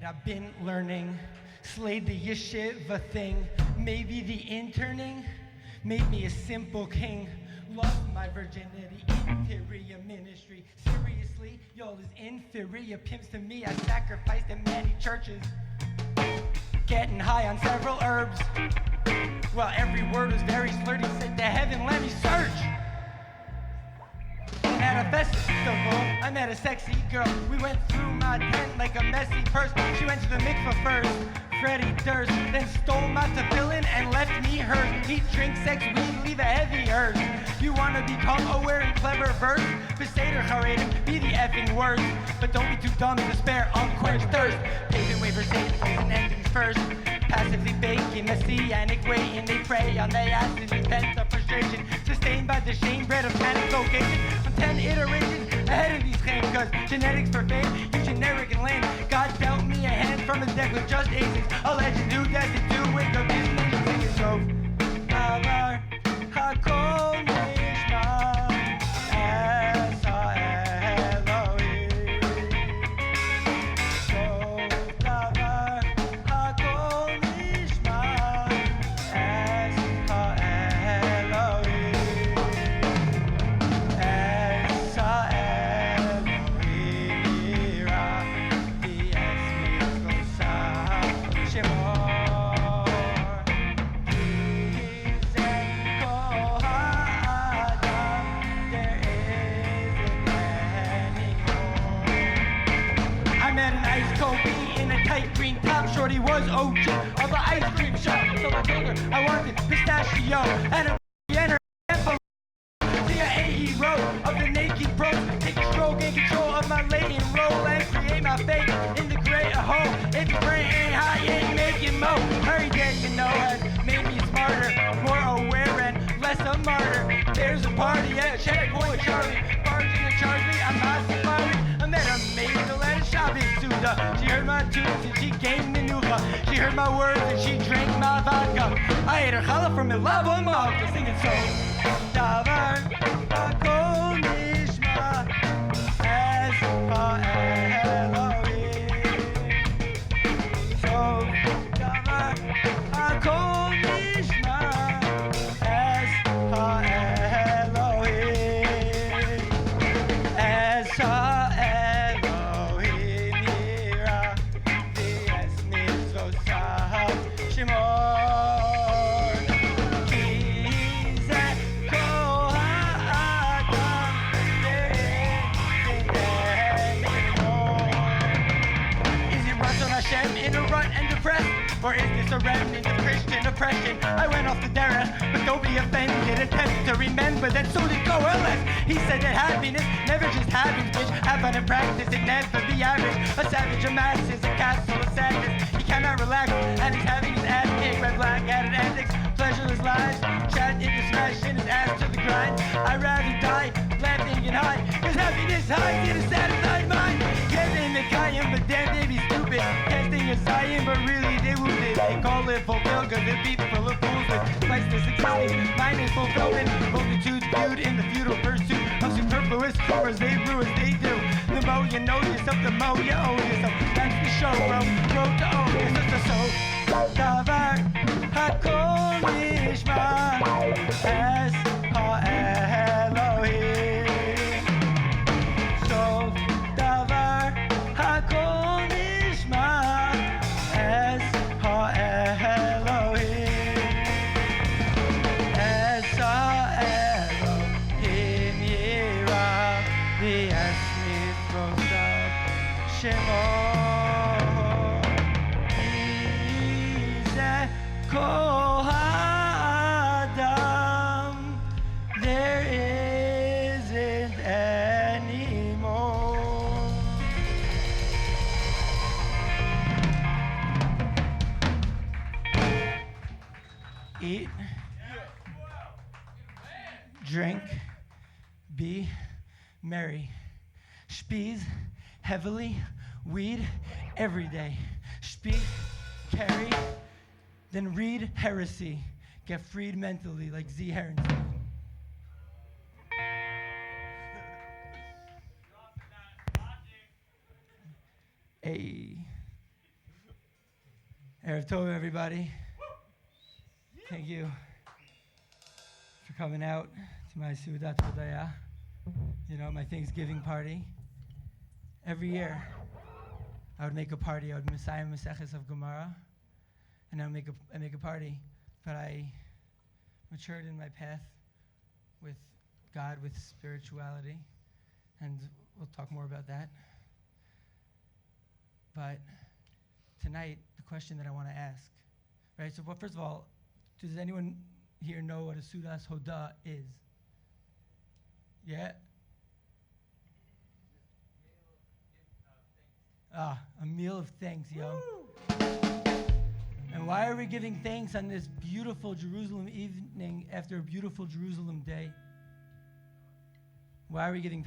I've been learning, slayed the yeshiva thing. Maybe the interning made me a simple king. Lost my virginity, interior ministry. Seriously, y'all is inferior pimps to me. I sacrificed in many churches, getting high on several herbs. Well, every word was very slurred. He said to heaven, let me search. At a festival, I met a sexy girl. We went through my tent like a messy purse. She went to the mikvah first, Freddie Durst, then stole my tefillin and left me hers. Eat, drink, sex, weed, leave a heavy hearse. You wanna become aware and clever verse? Beseder Haredim, be the effing worst. But don't be too dumb to spare unquenched thirst. Paving waivers, Satan's and endings first. Passively baking, messianic waiting. They prey on their asses, intense of frustration. Sustained by the shame, bred of panic location. I'm 10 iterations ahead of these claims, cause genetics for fame, you generic and lame. God dealt me a hand from his deck with just aces. A legend who does it do with the business. Singing so, Davar, Hakol Nishma, Esa Elohim. So, Davar, Hakol Nishma, Esa Elohim. Esa Elohim Yira, V'es Mitzvosav Shemor. Green top shorty was OG of the ice cream shop. So I told her I wanted pistachio and a her info. See a Ayyye road of the naked bros. Take a stroke, gain control of my latent role and create my fate in the greater whole. If your brain ain't hot, you ain't making mo. Hurry day, you know, has made me smarter, more aware and less a martyr. There's a party at Checkpoint Charlie. Barging and charge me, I'm not safari. I met a maid to let a shop in Seuda. She heard my tunes and she gave me nucha. She heard my words and she drank my vodka. I ate her challah from Milava Malta, singing so. Davar, Hakol Nishma, Es HaElohim. So, Davar, Hakol Nishma, Es HaElohim. Es HaElohim Yira, V'es Mitzvosav Shemor. Ki ze kol ha'adam, there isn't anymore. Is it Ratzon Hashem in a rut and depressed? Or is this a remnant of Christian oppression? I went off the derech, but don't be offended. Attempt to remember that so did Koheles. He said that happiness never just happens, bitch. Have fun and practice it, never be average. A savage amasses a castle of sadness. He cannot relax, and he's having his ass kicked by black-hatted antics. Pleasureless lives, trapped into smashing his ass to the grind. I'd rather die laughing and high, cause happiness hides in a satisfied mind. Yeah, they make Kayim, but damn, they be stupid. Casting a Zion, but really they wounded. They call it fulfilled, cause it be full of fools with priceless existing. Mine is fulfillment, multitudes viewed in the futile pursuit of superfluous, or as they brew as they do. The more you know yourself, the more you own yourself. That's the show, bro. Road to own yourself. So, Davar, Hakol Nishma, Es HaElohim. So, Davar, Hakol Nishma, Es HaElohim. Es HaElohim Yira, V'es Mitzvosav Shemor. Ki ze kol ha'adam, there isn't anymore. Eat, drink, be merry. Speeze heavily, weed every day. Speak, carry, then read heresy. Get freed mentally like Z. Heron. Hey. Erev Tov, everybody. Thank you for coming out to my Seudas Hodaa, my Thanksgiving party. Every year, I would make a party. I would Messiah Maseches of Gemara, and I would make a party. But I matured in my path with God, with spirituality, and we'll talk more about that. But tonight, the question that I want to ask, right? So, first of all, does anyone here know what a Seudas Hodaa is? Yeah? A meal of thanks, yo. And why are we giving thanks on this beautiful Jerusalem evening after a beautiful Jerusalem day? Why are we giving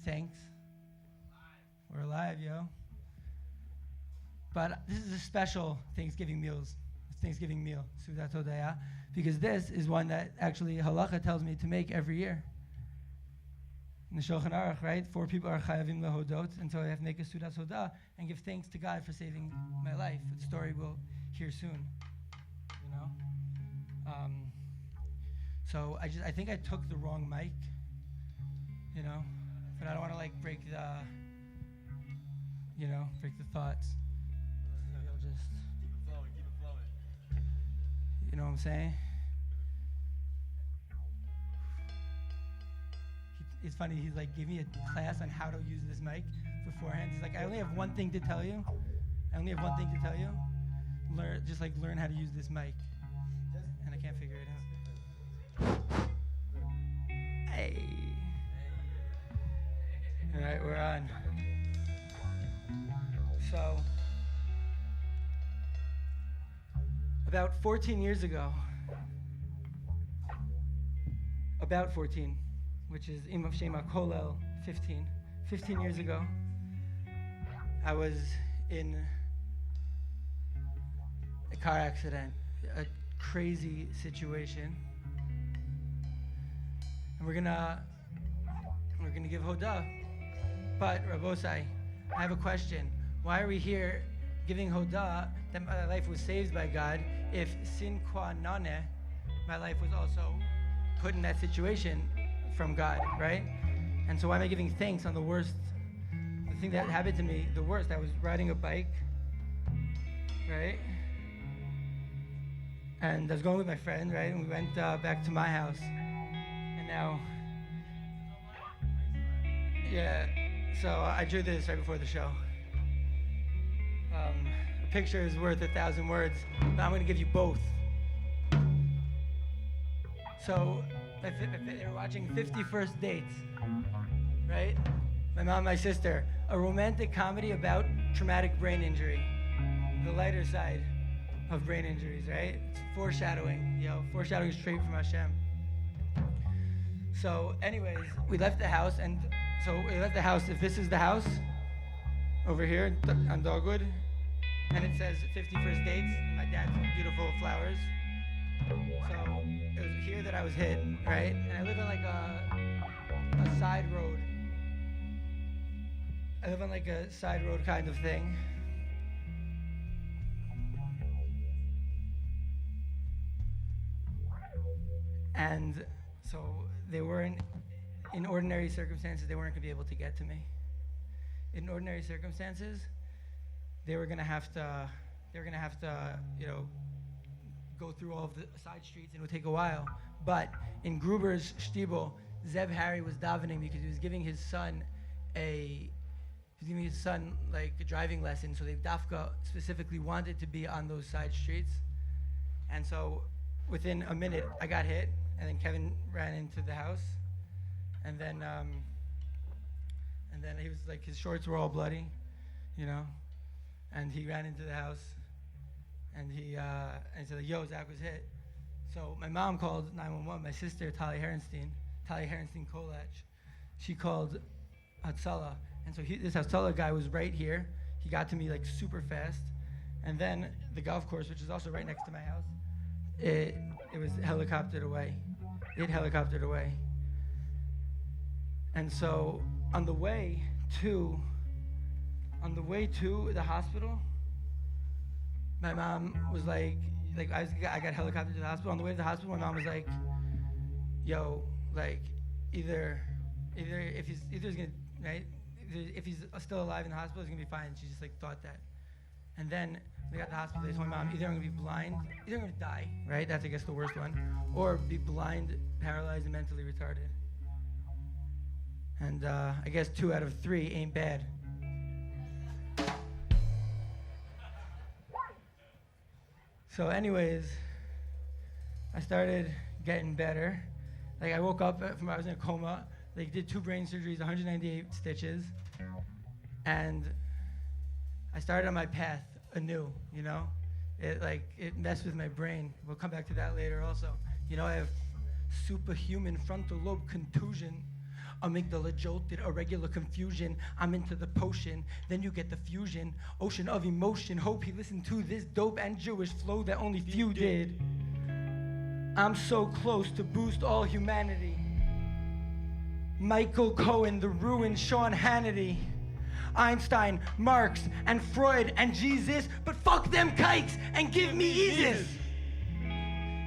thanks? We're alive, yo. But this is a special Thanksgiving meal, Seudas Hodaa, because this is one that actually halacha tells me to make every year. In the Shulchan Aruch, right? 4 people are chayavim lehodot, and so I have to make a Seudas Hodaa and give thanks to God for saving my life. The story we'll hear soon, So I think I took the wrong mic, but I don't want to break the thoughts. Maybe I'll just keep it flowing. You know what I'm saying? It's funny, he's gave me a class on how to use this mic beforehand. He's like, I only have one thing to tell you. Learn how to use this mic. And I can't figure it out. Hey. All right, we're on. So, about 14 years ago, which is Imam Shema Kolel 15 years ago, I was in a car accident, a crazy situation, and we're gonna give Hodah. But Rabosai, I have a question. Why are we here giving Hodah that my life was saved by God if sin qua none, my life was also put in that situation from God, right? And so why am I giving thanks on the thing that happened to me, the worst? I was riding a bike, right? And I was going with my friend, right? And we went back to my house. And now, so I drew this right before the show. A picture is worth 1,000 words, but I'm going to give you both. So, they were watching 50 First Dates, right? My mom and my sister. A romantic comedy about traumatic brain injury. The lighter side of brain injuries, right? It's foreshadowing, foreshadowing straight from Hashem. So, anyways, we left the house, if this is the house, over here on Dogwood, and it says 50 First Dates, my dad's beautiful flowers. So it was here that I was hit, right? And I live on a side road. I live on a side road kind of thing. And so they weren't, in ordinary circumstances, they weren't going to be able to get to me. In ordinary circumstances, they were going to have to, go through all of the side streets, and it would take a while. But in Gruber's shtibel, Zev Harry was davening because he was giving his son a driving lesson. So they dafka specifically wanted to be on those side streets. And so within a minute, I got hit, and then Kevin ran into the house, and then he was his shorts were all bloody, and he ran into the house. And he said, yo, Zach was hit. So my mom called 911. My sister, Tali Herenstein Kolach, she called Hatzalah. And so this Hatzalah guy was right here. He got to me super fast. And then the golf course, which is also right next to my house, it was helicoptered away. And so on the way to on the way to the hospital, my mom was like I got helicoptered to the hospital. On the way to the hospital, my mom was like, yo, like, either if he's gonna, right? If he's still alive in the hospital, he's gonna be fine. She just like thought that. And then they got to the hospital, they told my mom, either I'm gonna be blind, either I'm gonna die, right? That's, I guess, the worst one. Or be blind, paralyzed, and mentally retarded. And I guess 2 out of 3 ain't bad. So anyways, I started getting better. Like, I woke up from, I was in a coma. They did 2 brain surgeries, 198 stitches. And I started on my path anew, you know? It messed with my brain. We'll come back to that later also. You know, I have superhuman frontal lobe contusion, amygdala jolted, irregular confusion. I'm into the potion, then you get the fusion. Ocean of emotion, hope he listened to this dope and Jewish flow that only few did. I'm so close to boost all humanity. Michael Cohen, the ruined Sean Hannity. Einstein, Marx, and Freud, and Jesus, but fuck them kikes and give me Isis.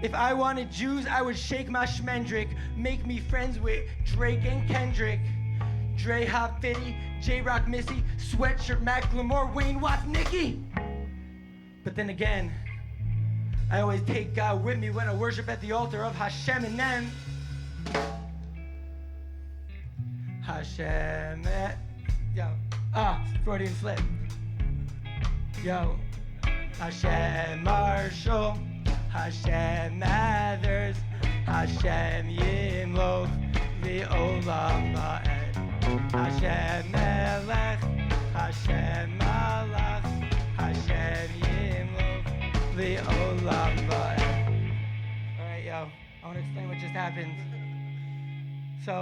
If I wanted Jews, I would shake my schmendrick, make me friends with Drake and Kendrick. Dre Hop Fitty, J-Rock Missy, Sweatshirt Macklemore, Wayne Watts, Nicki. But then again, I always take God with me when I worship at the altar of Hashem and them. Hashem, yo. Freudian slip. Yo, Hashem Marshall, Hashem Mathers, Hashem Yimlov, Le'olam Va'ed. Hashem Melech, Hashem Malach, Hashem Yimlov, Le'olam Va'ed. All right, yo, I want to explain what just happened. So,